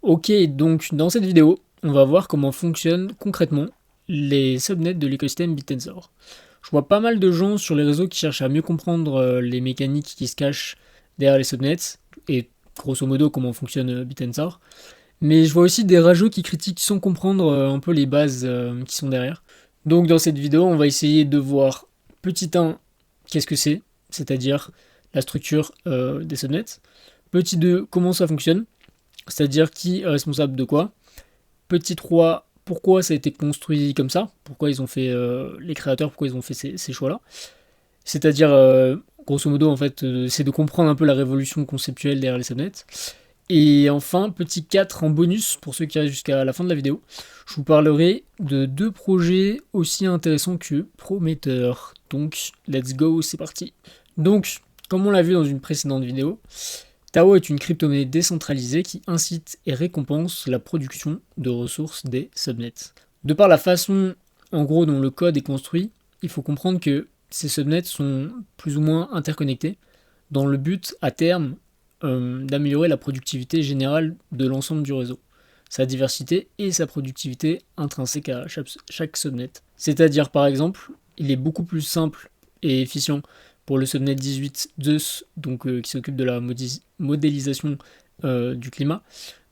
Ok, donc dans cette vidéo, on va voir comment fonctionnent concrètement les subnets de l'écosystème Bittensor. Je vois pas mal de gens sur les réseaux qui cherchent à mieux comprendre les mécaniques qui se cachent derrière les subnets et grosso modo comment fonctionne Bittensor. Mais je vois aussi des rageux qui critiquent sans comprendre un peu les bases qui sont derrière. Donc dans cette vidéo, on va essayer de voir petit 1, qu'est-ce que c'est-à-dire la structure des subnets. Petit 2, comment ça fonctionne, c'est-à-dire qui est responsable de quoi. Petit 3, pourquoi ça a été construit comme ça, pourquoi ils ont fait, les créateurs, pourquoi ils ont fait ces choix-là. C'est-à-dire, grosso modo, en fait, c'est de comprendre un peu la révolution conceptuelle derrière les subnets. Et enfin, petit 4 en bonus, pour ceux qui restent jusqu'à la fin de la vidéo, je vous parlerai de deux projets aussi intéressants que prometteurs. Donc, let's go, c'est parti. Donc, comme on l'a vu dans une précédente vidéo, Tao est une crypto-monnaie décentralisée qui incite et récompense la production de ressources des subnets. De par la façon, en gros, dont le code est construit, il faut comprendre que ces subnets sont plus ou moins interconnectés dans le but, à terme, d'améliorer la productivité générale de l'ensemble du réseau, sa diversité et sa productivité intrinsèque à chaque subnet. C'est-à-dire, par exemple, il est beaucoup plus simple et efficient pour le subnet 18 Zeus, donc, qui s'occupe de la modélisation du climat,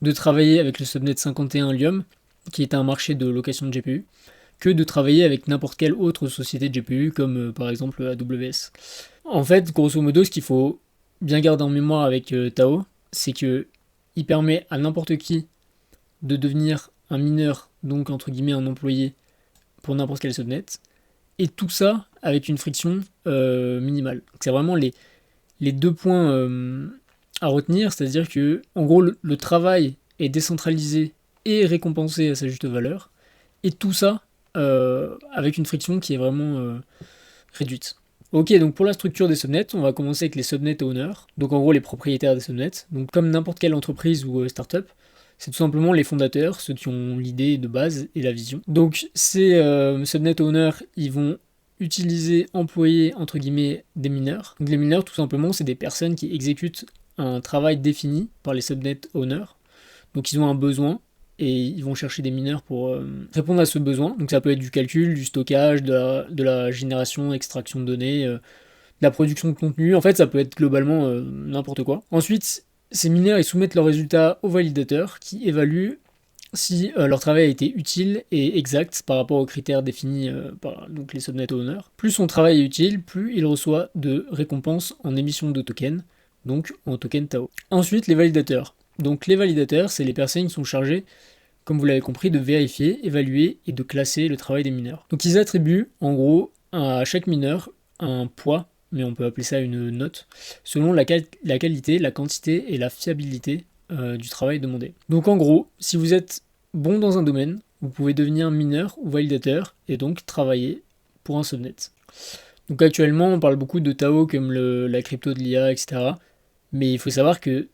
de travailler avec le subnet 51 Lium, qui est un marché de location de GPU, que de travailler avec n'importe quelle autre société de GPU, comme par exemple AWS. En fait, grosso modo, ce qu'il faut bien garder en mémoire avec Tao, c'est que il permet à n'importe qui de devenir un mineur, donc entre guillemets un employé pour n'importe quel subnet, et tout ça avec une friction minimale. C'est vraiment les deux points à retenir, c'est-à-dire que en gros le travail est décentralisé et récompensé à sa juste valeur, et tout ça avec une friction qui est vraiment réduite. Ok, donc pour la structure des subnets, on va commencer avec les subnet owners, donc en gros les propriétaires des subnets. Donc comme n'importe quelle entreprise ou startup, c'est tout simplement les fondateurs, ceux qui ont l'idée de base et la vision. Donc ces subnet owners, ils vont utiliser, employer entre guillemets des mineurs. Donc les mineurs, tout simplement, c'est des personnes qui exécutent un travail défini par les subnet owners. Donc ils ont un besoin et ils vont chercher des mineurs pour répondre à ce besoin. Donc ça peut être du calcul, du stockage, de la génération, extraction de données, de la production de contenu. En fait, ça peut être globalement n'importe quoi. Ensuite, ces mineurs ils soumettent leurs résultats au validateur qui évalue si leur travail a été utile et exact par rapport aux critères définis par donc, les subnet owners. Plus son travail est utile, plus il reçoit de récompenses en émission de tokens, donc en token Tao. Ensuite, les validateurs. Donc les validateurs, c'est les personnes qui sont chargées, comme vous l'avez compris, de vérifier, évaluer et de classer le travail des mineurs. Donc ils attribuent, en gros, à chaque mineur un poids, mais on peut appeler ça une note, selon la qualité, la quantité et la fiabilité du travail demandé. Donc en gros, si vous êtes bon dans un domaine, vous pouvez devenir mineur ou validateur et donc travailler pour un subnet. Donc actuellement, on parle beaucoup de Tao comme la crypto de l'IA, etc. Mais il faut savoir que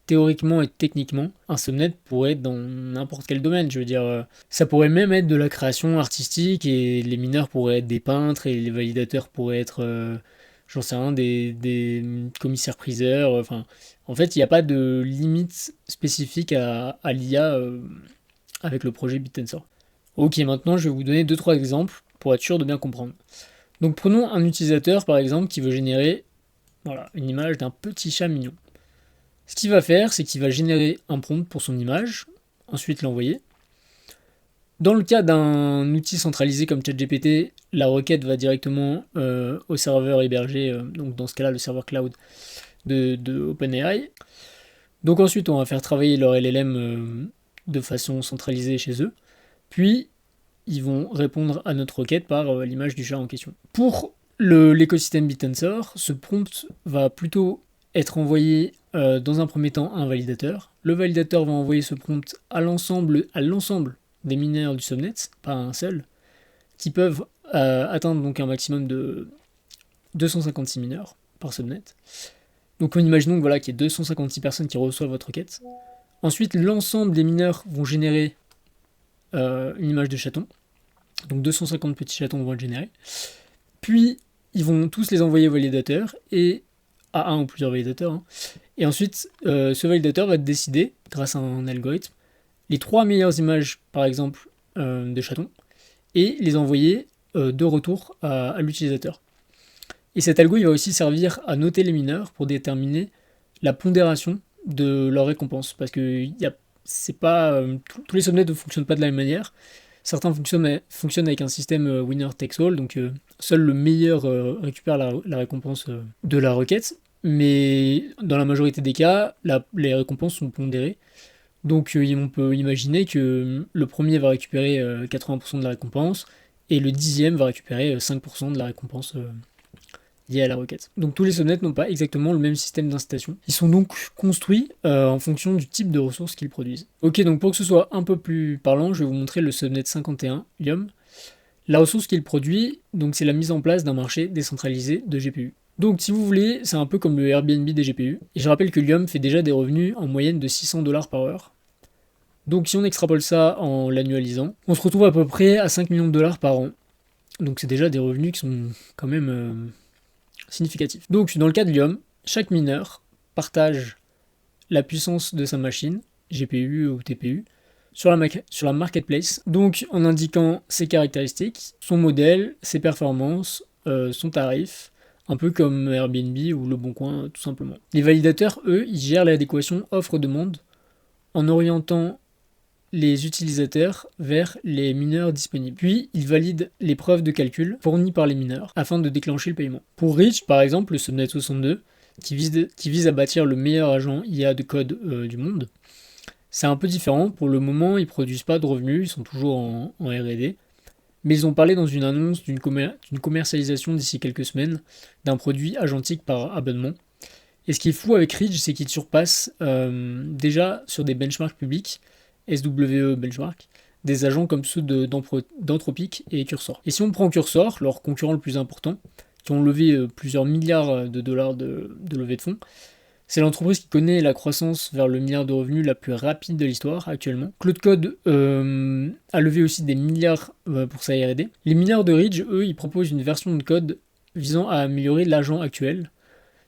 théoriquement et techniquement, un subnet pourrait être dans n'importe quel domaine. Je veux dire, ça pourrait même être de la création artistique et les mineurs pourraient être des peintres et les validateurs pourraient être, j'en sais rien, des commissaires-priseurs. Enfin, en fait, il n'y a pas de limite spécifique à l'IA avec le projet Bittensor. Ok, maintenant je vais vous donner 2-3 exemples pour être sûr de bien comprendre. Donc prenons un utilisateur par exemple qui veut générer voilà, une image d'un petit chat mignon. Ce qu'il va faire, c'est qu'il va générer un prompt pour son image, ensuite l'envoyer. Dans le cas d'un outil centralisé comme ChatGPT, la requête va directement au serveur hébergé, donc dans ce cas-là le serveur cloud de OpenAI. Donc ensuite on va faire travailler leur LLM de façon centralisée chez eux. Puis ils vont répondre à notre requête par l'image du chat en question. Pour l'écosystème Bittensor, ce prompt va plutôt être envoyé dans un premier temps à un validateur. Le validateur va envoyer ce prompt à l'ensemble des mineurs du subnet, pas à un seul, qui peuvent atteindre donc un maximum de 256 mineurs par subnet. Donc imaginons voilà, qu'il y ait 256 personnes qui reçoivent votre requête. Ensuite, l'ensemble des mineurs vont générer une image de chaton. Donc 250 petits chatons vont être générés. Puis, ils vont tous les envoyer au validateur et à un ou plusieurs validateurs, hein. Et ensuite, ce validateur va décider, grâce à un algorithme, les 3 meilleures images, par exemple, de chatons, et les envoyer de retour à l'utilisateur. Et cet algo, il va aussi servir à noter les mineurs pour déterminer la pondération de leur récompense. Parce que c'est pas, tous les subnets ne fonctionnent pas de la même manière. Certains fonctionnent avec un système winner takes all, donc seul le meilleur récupère la récompense de la requête. Mais dans la majorité des cas, les récompenses sont pondérées. Donc on peut imaginer que le premier va récupérer 80% de la récompense, et le 10e va récupérer 5% de la récompense liée à la requête. Donc tous les subnets n'ont pas exactement le même système d'incitation. Ils sont donc construits en fonction du type de ressources qu'ils produisent. Ok, donc pour que ce soit un peu plus parlant, je vais vous montrer le subnet 51, Yum. La ressource qu'il produit, donc c'est la mise en place d'un marché décentralisé de GPU. Donc si vous voulez, c'est un peu comme le Airbnb des GPU. Et je rappelle que Yum fait déjà des revenus en moyenne de 600$ par heure. Donc si on extrapole ça en l'annualisant, on se retrouve à peu près à 5 millions de dollars par an. Donc c'est déjà des revenus qui sont quand même significatifs. Donc dans le cas de Yum, chaque mineur partage la puissance de sa machine, GPU ou TPU, sur la marketplace, donc en indiquant ses caractéristiques, son modèle, ses performances, son tarif, un peu comme Airbnb ou Le Bon Coin tout simplement. Les validateurs, eux, ils gèrent l'adéquation offre-demande en orientant les utilisateurs vers les mineurs disponibles. Puis, ils valident les preuves de calcul fournies par les mineurs afin de déclencher le paiement. Pour Rich, par exemple, le subnet 62, qui vise à bâtir le meilleur agent IA de code du monde, c'est un peu différent. Pour le moment, ils ne produisent pas de revenus, ils sont toujours en R&D. Mais ils ont parlé dans une annonce d'une commercialisation d'ici quelques semaines d'un produit agentique par abonnement. Et ce qui est fou avec Ridge, c'est qu'il surpasse déjà sur des benchmarks publics, SWE benchmark, des agents comme ceux d'Anthropic et Cursor. Et si on prend Cursor, leur concurrent le plus important, qui ont levé plusieurs milliards de dollars de levée de fonds, c'est l'entreprise qui connaît la croissance vers le milliard de revenus la plus rapide de l'histoire actuellement. Claude Code a levé aussi des milliards pour sa R&D. Les mineurs de Ridge, eux, ils proposent une version de code visant à améliorer l'agent actuel.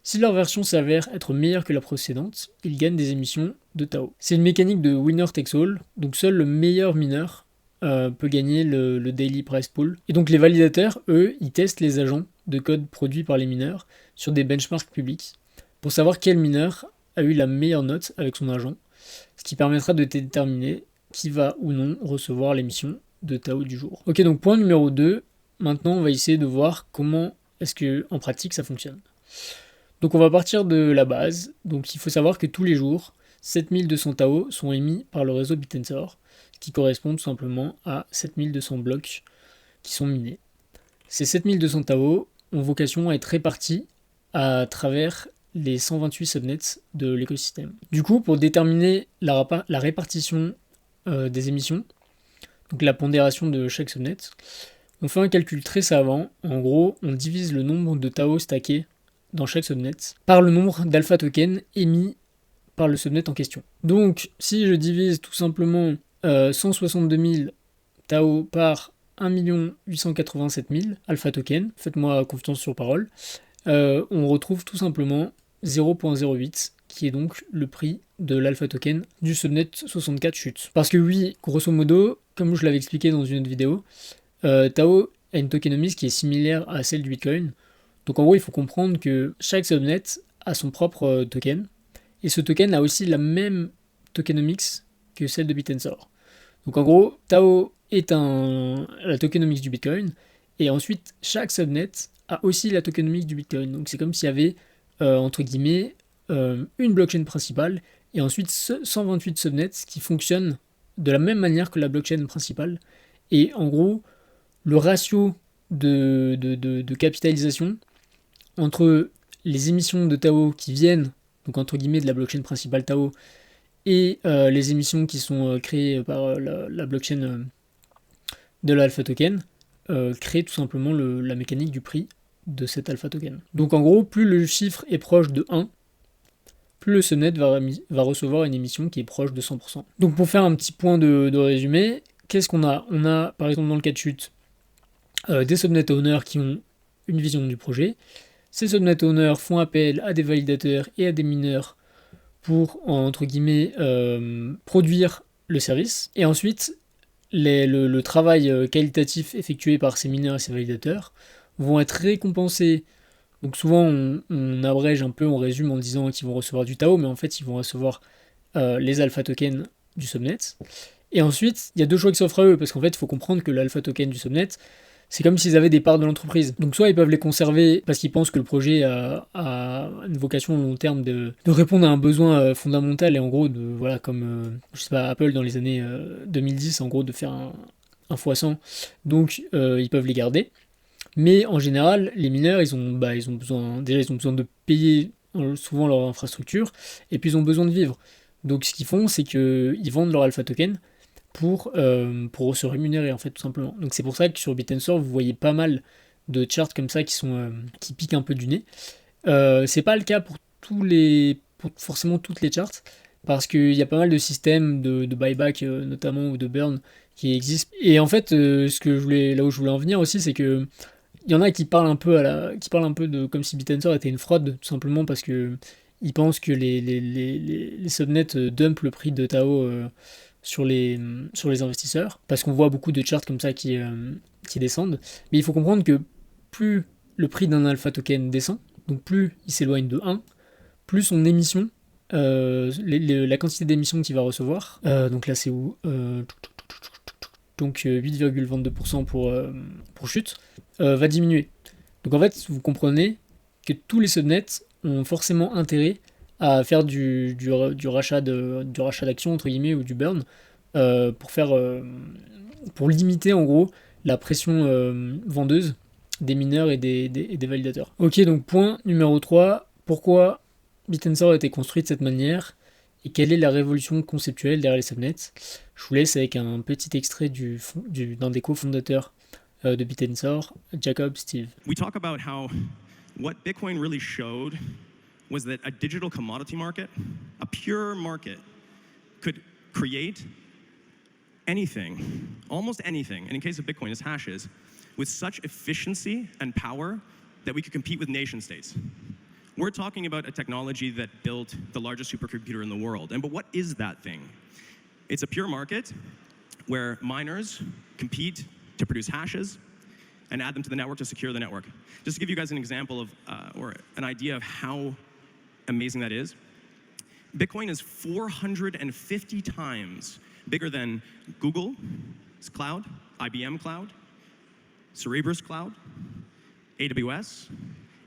Si leur version s'avère être meilleure que la précédente, ils gagnent des émissions de Tao. C'est une mécanique de winner takes all, donc seul le meilleur mineur peut gagner le daily price pool. Et donc les validateurs, eux, ils testent les agents de code produits par les mineurs sur des benchmarks publics pour savoir quel mineur a eu la meilleure note avec son agent, ce qui permettra de déterminer qui va ou non recevoir l'émission de Tao du jour. Ok, donc point numéro 2, maintenant on va essayer de voir comment est-ce que en pratique ça fonctionne. Donc on va partir de la base. Donc il faut savoir que tous les jours, 7200 Tao sont émis par le réseau BitTensor, qui correspond tout simplement à 7200 blocs qui sont minés. Ces 7200 Tao ont vocation à être répartis à travers les 128 subnets de l'écosystème. Du coup, pour déterminer la répartition des émissions, donc la pondération de chaque subnet, on fait un calcul très savant. En gros, on divise le nombre de Tao stackés dans chaque subnet par le nombre d'alpha tokens émis par le subnet en question. Donc, si je divise tout simplement 162 000 Tao par 1 887 000 alpha tokens, faites-moi confiance sur parole, on retrouve tout simplement 0.08, qui est donc le prix de l'alpha token du subnet 64 chutes. Parce que oui, grosso modo, comme je l'avais expliqué dans une autre vidéo, Tao a une tokenomics qui est similaire à celle du Bitcoin. Donc en gros, il faut comprendre que chaque subnet a son propre token, et ce token a aussi la même tokenomics que celle de BitTensor. Donc en gros, Tao est la tokenomics du Bitcoin, et ensuite chaque subnet a aussi la tokenomics du Bitcoin. Donc c'est comme s'il y avait, entre guillemets, une blockchain principale, et ensuite 128 subnets qui fonctionnent de la même manière que la blockchain principale. Et en gros, le ratio de capitalisation entre les émissions de Tao qui viennent, donc entre guillemets, de la blockchain principale Tao, et les émissions qui sont créées par la blockchain de l'alpha token, crée tout simplement la mécanique du prix de cet alpha token. Donc en gros, plus le chiffre est proche de 1, plus le subnet va recevoir une émission qui est proche de 100%. Donc pour faire un petit point de résumé, qu'est-ce qu'on a ? On a, par exemple, dans le cas de chute, des subnet owners qui ont une vision du projet. Ces subnet owners font appel à des validateurs et à des mineurs pour, entre guillemets, produire le service. Et ensuite, le travail qualitatif effectué par ces mineurs et ces validateurs vont être récompensés. Donc souvent, on abrège un peu, on résume en disant qu'ils vont recevoir du Tao, mais en fait, ils vont recevoir les alpha tokens du subnet. Et ensuite, il y a deux choix qui s'offrent à eux, parce qu'en fait, il faut comprendre que l'alpha token du subnet, c'est comme s'ils avaient des parts de l'entreprise. Donc soit ils peuvent les conserver parce qu'ils pensent que le projet a une vocation long terme de répondre à un besoin fondamental, et en gros, voilà, comme je sais pas, Apple dans les années 2010, en gros, de faire un x100, donc ils peuvent les garder. Mais en général, les mineurs, ils ont besoin de payer souvent leur infrastructure, et puis ils ont besoin de vivre. Donc ce qu'ils font, c'est qu'ils vendent leur alpha token pour se rémunérer, en fait, tout simplement. Donc c'est pour ça que sur Bitensor, vous voyez pas mal de charts comme ça qui piquent un peu du nez. C'est pas le cas pour forcément toutes les charts, parce qu'il y a pas mal de systèmes de buyback notamment, ou de burn, qui existent. Et en fait, là où je voulais en venir aussi, c'est que il y en a qui parlent un peu de comme si Bitensor était une fraude, tout simplement parce que ils pensent que les subnets dumpent le prix de Tao sur les investisseurs, parce qu'on voit beaucoup de charts comme ça qui descendent. Mais il faut comprendre que plus le prix d'un alpha token descend, donc plus il s'éloigne de 1, plus son émission, la quantité d'émissions qu'il va recevoir, donc là c'est où donc 8,22% pour chute, va diminuer. Donc en fait, vous comprenez que tous les subnets ont forcément intérêt à faire du rachat d'actions, entre guillemets, ou du burn, pour limiter en gros la pression vendeuse des mineurs et des validateurs. Ok, donc point numéro 3, pourquoi Bitensor a été construit de cette manière et quelle est la révolution conceptuelle derrière les subnets. Je vous laisse avec un petit extrait d'un des cofondateurs de Bitensor, Jacob Steve. We talk about how what Bitcoin really showed was that a digital commodity market, a pure market, could create anything, almost anything, and in case of Bitcoin, it's hashes, with such efficiency and power that we could compete with nation states. We're talking about a technology that built the largest supercomputer in the world. But what is that thing? It's a pure market where miners compete to produce hashes and add them to the network to secure the network. Just to give you guys an example of, or an idea of how amazing that is, Bitcoin is 450 times bigger than Google's cloud, IBM cloud, Cerebras cloud, AWS,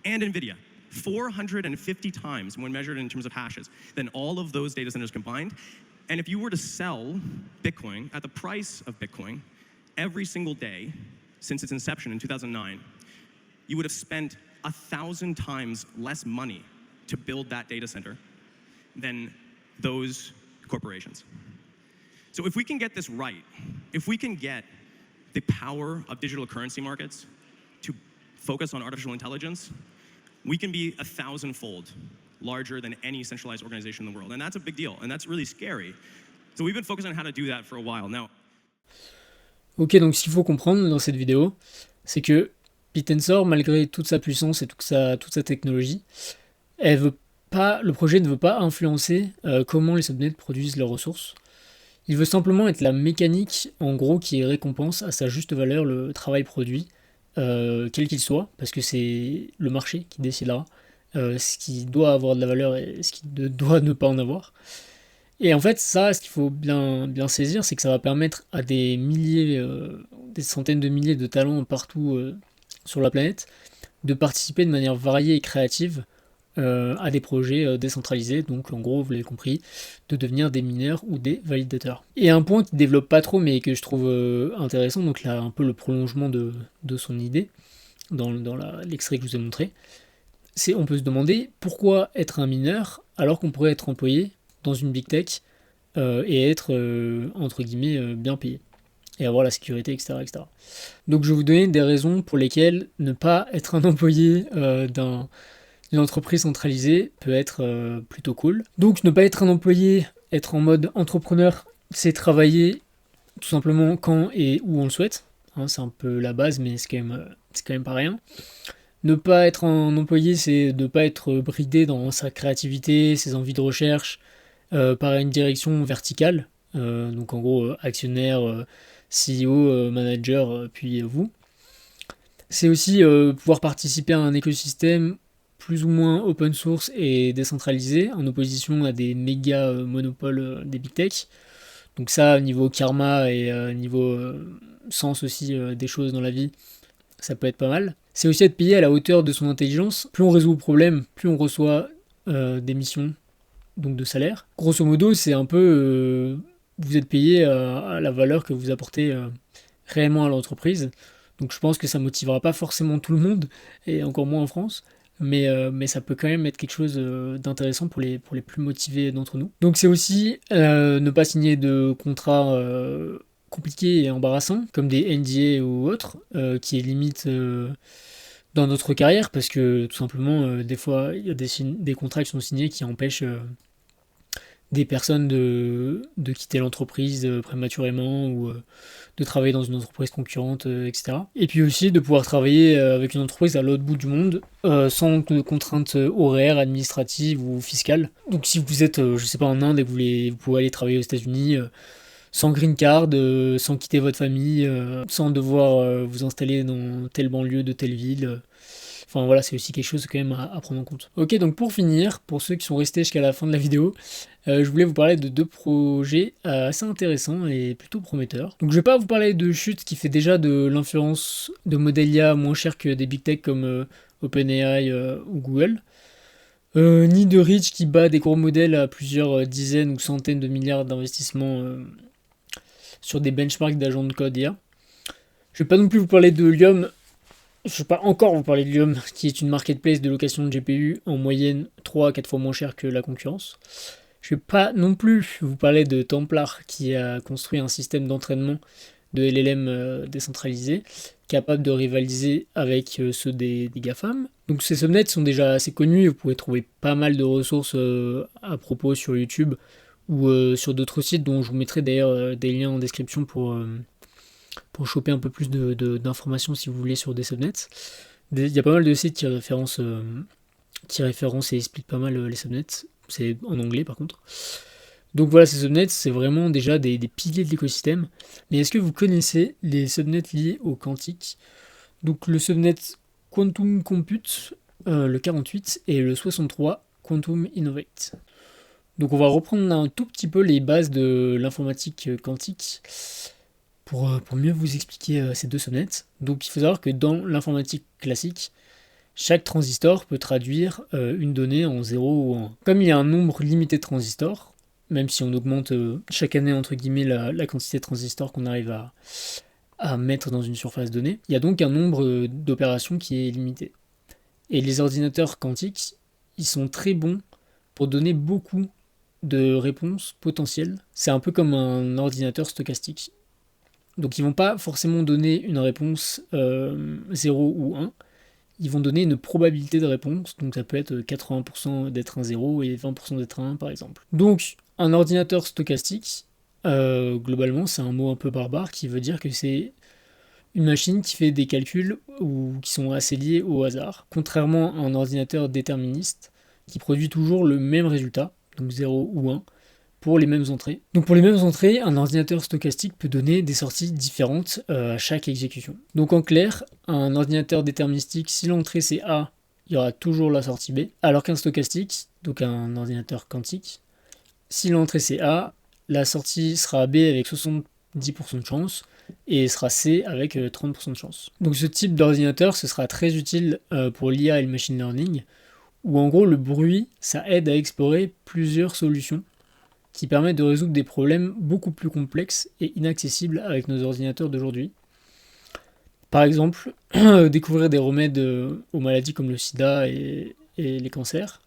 and NVIDIA. 450 times when measured in terms of hashes than all of those data centers combined. And if you were to sell Bitcoin at the price of Bitcoin every single day since its inception in 2009, you would have spent 1,000 times less money to build that data center than those corporations. So if we can get this right, if we can get the power of digital currency markets to focus on artificial intelligence, we can be 1,000-fold larger than any centralized organization in the world. And that's a big deal, and that's really scary. So we've been focused on how to do that for a while now. Ok, donc ce qu'il faut comprendre dans cette vidéo, c'est que Bitensor, malgré toute sa puissance et toute sa technologie, le projet ne veut pas influencer comment les subnets produisent leurs ressources. Il veut simplement être la mécanique, en gros, qui récompense à sa juste valeur le travail produit, quel qu'il soit, parce que c'est le marché qui décidera ce qui doit avoir de la valeur et ce qui doit ne pas en avoir. Et en fait, ça, ce qu'il faut bien saisir, c'est que ça va permettre à des centaines de milliers de talents partout sur la planète de participer de manière variée et créative à des projets décentralisés, donc en gros, vous l'avez compris, de devenir des mineurs ou des validateurs. Et un point qui ne développe pas trop, mais que je trouve intéressant, donc là, un peu le prolongement de son idée, dans l'extrait que je vous ai montré, c'est on peut se demander pourquoi être un mineur alors qu'on pourrait être employé dans une big tech et être, entre guillemets, bien payé, et avoir la sécurité, etc., etc. Donc je vais vous donner des raisons pour lesquelles ne pas être un employé d'une entreprise centralisée peut être plutôt cool. Donc ne pas être un employé, être en mode entrepreneur, c'est travailler tout simplement quand et où on le souhaite. Hein, c'est un peu la base, mais c'est quand même pas rien. Ne pas être un employé, c'est de ne pas être bridé dans sa créativité, ses envies de recherche, par une direction verticale. Donc en gros, actionnaire, CEO, manager, puis vous. C'est aussi pouvoir participer à un écosystème plus ou moins open source et décentralisé, en opposition à des méga monopoles des big tech. Donc ça, niveau karma et niveau sens aussi des choses dans la vie, ça peut être pas mal. C'est aussi être payé à la hauteur de son intelligence. Plus on résout le problème, plus on reçoit des missions, donc de salaire. Grosso modo, c'est un peu... vous êtes payé à la valeur que vous apportez réellement à l'entreprise. Donc je pense que ça motivera pas forcément tout le monde, et encore moins en France. Mais ça peut quand même être quelque chose d'intéressant pour les plus motivés d'entre nous. Donc c'est aussi ne pas signer de contrats compliqués et embarrassants, comme des NDA ou autres, qui est limite dans notre carrière, parce que tout simplement, des fois, il y a des contrats qui sont signés qui empêchent des personnes de quitter l'entreprise prématurément ou de travailler dans une entreprise concurrente, etc. Et puis aussi de pouvoir travailler avec une entreprise à l'autre bout du monde sans de contraintes horaires, administratives ou fiscales. Donc si vous êtes, je sais pas, en Inde et que vous pouvez aller travailler aux États-Unis sans green card, sans quitter votre famille, sans devoir vous installer dans telle banlieue de telle ville. Enfin voilà, c'est aussi quelque chose quand même à prendre en compte. Ok, donc pour finir, pour ceux qui sont restés jusqu'à la fin de la vidéo, je voulais vous parler de deux projets assez intéressants et plutôt prometteurs. Donc je vais pas vous parler de Chute qui fait déjà de l'influence de modèles IA moins cher que des big tech comme OpenAI ou Google. Ni de Rich qui bat des gros modèles à plusieurs dizaines ou centaines de milliards d'investissements sur des benchmarks d'agents de code IA. Je vais pas non plus vous parler de Lium. Je ne vais pas encore vous parler de Lium, qui est une marketplace de location de GPU en moyenne 3 à 4 fois moins cher que la concurrence. Je ne vais pas non plus vous parler de Templar, qui a construit un système d'entraînement de LLM décentralisé, capable de rivaliser avec ceux des GAFAM. Donc ces subnets sont déjà assez connus, vous pouvez trouver pas mal de ressources à propos sur YouTube ou sur d'autres sites dont je vous mettrai d'ailleurs des liens en description pour choper un peu plus d'informations si vous voulez sur des subnets. Il y a pas mal de sites qui référencent et expliquent pas mal les subnets. C'est en anglais par contre. Donc voilà, ces subnets, c'est vraiment déjà des piliers de l'écosystème. Mais est-ce que vous connaissez les subnets liés au quantique? Donc le subnet Quantum Compute, le 48, et le 63, Quantum Innovate. Donc on va reprendre un tout petit peu les bases de l'informatique quantique pour mieux vous expliquer ces deux subnets. Donc il faut savoir que dans l'informatique classique, chaque transistor peut traduire une donnée en 0 ou en 1. Comme il y a un nombre limité de transistors, même si on augmente chaque année entre guillemets la quantité de transistors qu'on arrive à mettre dans une surface donnée, il y a donc un nombre d'opérations qui est limité. Et les ordinateurs quantiques, ils sont très bons pour donner beaucoup de réponses potentielles. C'est un peu comme un ordinateur stochastique. Donc ils vont pas forcément donner une réponse 0 ou 1, ils vont donner une probabilité de réponse, donc ça peut être 80% d'être un 0 et 20% d'être un 1 par exemple. Donc un ordinateur stochastique, globalement c'est un mot un peu barbare qui veut dire que c'est une machine qui fait des calculs ou qui sont assez liés au hasard, contrairement à un ordinateur déterministe qui produit toujours le même résultat, donc 0 ou 1, pour les mêmes entrées. Donc pour les mêmes entrées, un ordinateur stochastique peut donner des sorties différentes à chaque exécution. Donc en clair, un ordinateur déterministique, si l'entrée c'est A, il y aura toujours la sortie B, alors qu'un stochastique, donc un ordinateur quantique, si l'entrée c'est A, la sortie sera B avec 70% de chance, et sera C avec 30% de chance. Donc ce type d'ordinateur, ce sera très utile pour l'IA et le machine learning, où en gros le bruit, ça aide à explorer plusieurs solutions qui permettent de résoudre des problèmes beaucoup plus complexes et inaccessibles avec nos ordinateurs d'aujourd'hui. Par exemple, découvrir des remèdes aux maladies comme le sida et les cancers.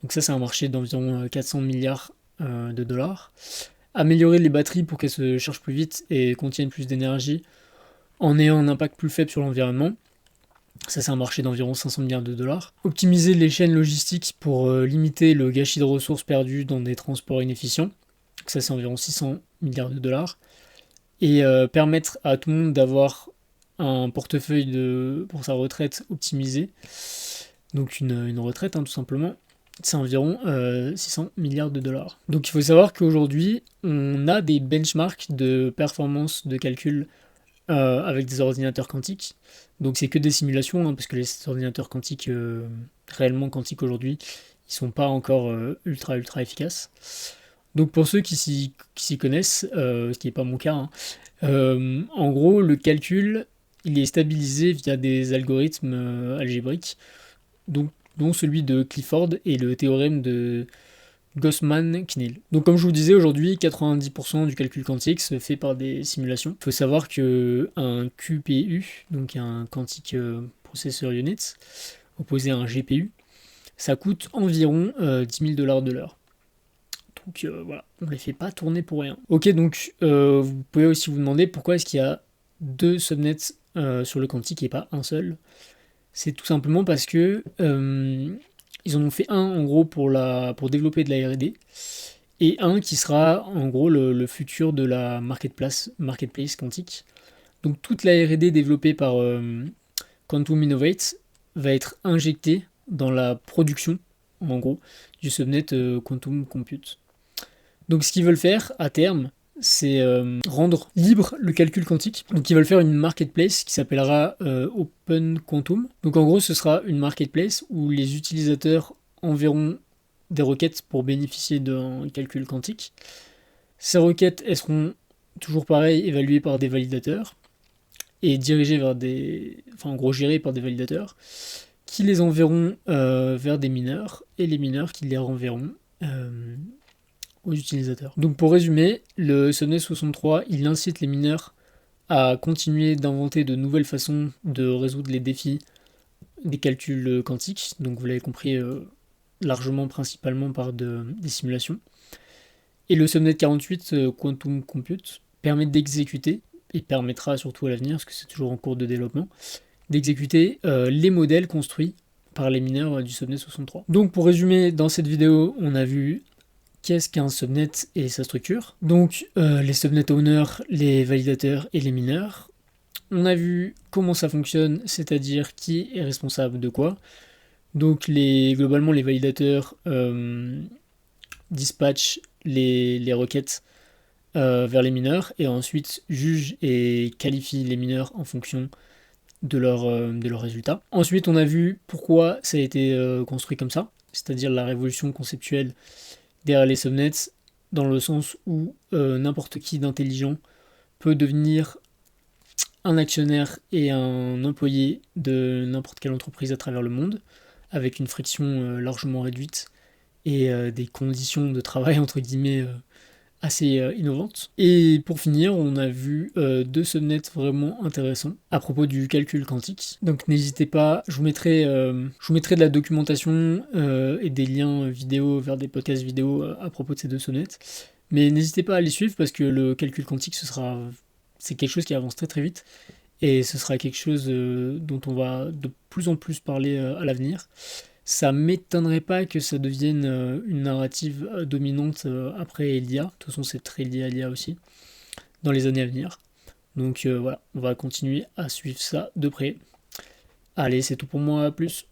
Donc ça, c'est un marché d'environ 400 milliards de dollars. Améliorer les batteries pour qu'elles se chargent plus vite et contiennent plus d'énergie en ayant un impact plus faible sur l'environnement. Ça, c'est un marché d'environ 500 milliards de dollars. Optimiser les chaînes logistiques pour limiter le gâchis de ressources perdues dans des transports inefficients. Ça, c'est environ 600 milliards de dollars. Et permettre à tout le monde d'avoir un portefeuille pour sa retraite optimisé, donc une retraite tout simplement, c'est environ 600 milliards de dollars. Donc il faut savoir qu'aujourd'hui, on a des benchmarks de performance de calcul avec des ordinateurs quantiques. Donc c'est que des simulations, parce que les ordinateurs quantiques, réellement quantiques aujourd'hui, ils sont pas encore ultra efficaces. Donc pour ceux qui s'y connaissent, ce qui n'est pas mon cas, en gros le calcul il est stabilisé via des algorithmes algébriques, dont celui de Clifford et le théorème de Gossman-Knil. Donc comme je vous disais, aujourd'hui 90% du calcul quantique se fait par des simulations. Il faut savoir qu'un QPU, donc un Quantic Processor Unit, opposé à un GPU, ça coûte environ 10 000 $ de l'heure. Donc voilà, on ne les fait pas tourner pour rien. Ok, donc vous pouvez aussi vous demander pourquoi est-ce qu'il y a 2 subnets sur le quantique et pas un seul. C'est tout simplement parce que ils en ont fait un en gros pour développer de la R&D et un qui sera en gros le futur de la marketplace quantique. Donc toute la R&D développée par Quantum Innovate va être injectée dans la production en gros du subnet Quantum Compute. Donc ce qu'ils veulent faire à terme, c'est rendre libre le calcul quantique. Donc ils veulent faire une marketplace qui s'appellera Open Quantum. Donc en gros ce sera une marketplace où les utilisateurs enverront des requêtes pour bénéficier d'un calcul quantique. Ces requêtes, elles seront toujours pareil évaluées par des validateurs et dirigées vers en gros gérées par des validateurs qui les enverront vers des mineurs et les mineurs qui les renverront aux utilisateurs. Donc pour résumer, le subnet 63, il incite les mineurs à continuer d'inventer de nouvelles façons de résoudre les défis des calculs quantiques. Donc vous l'avez compris, largement principalement par des simulations. Et le subnet 48 Quantum Compute permet d'exécuter, et permettra surtout à l'avenir, parce que c'est toujours en cours de développement, d'exécuter les modèles construits par les mineurs du subnet 63. Donc pour résumer, dans cette vidéo, on a vu qu'est-ce qu'un subnet et sa structure. Donc les subnet owners, les validateurs et les mineurs. On a vu comment ça fonctionne, c'est-à-dire qui est responsable de quoi. Donc globalement les validateurs dispatchent les requêtes vers les mineurs et ensuite jugent et qualifient les mineurs en fonction de leurs résultats. Ensuite on a vu pourquoi ça a été construit comme ça, c'est-à-dire la révolution conceptuelle derrière les subnets, dans le sens où n'importe qui d'intelligent peut devenir un actionnaire et un employé de n'importe quelle entreprise à travers le monde, avec une friction largement réduite et des conditions de travail entre guillemets assez innovantes. Et pour finir, on a vu 2 subnets vraiment intéressants à propos du calcul quantique. Donc n'hésitez pas, je vous mettrai de la documentation et des liens vidéo vers des podcasts vidéo à propos de ces 2 subnets. Mais n'hésitez pas à les suivre parce que le calcul quantique, c'est quelque chose qui avance très vite et ce sera quelque chose dont on va de plus en plus parler à l'avenir. Ça m'étonnerait pas que ça devienne une narrative dominante après l'IA. De toute façon, c'est très lié à l'IA aussi, dans les années à venir. Donc voilà, on va continuer à suivre ça de près. Allez, c'est tout pour moi, à plus.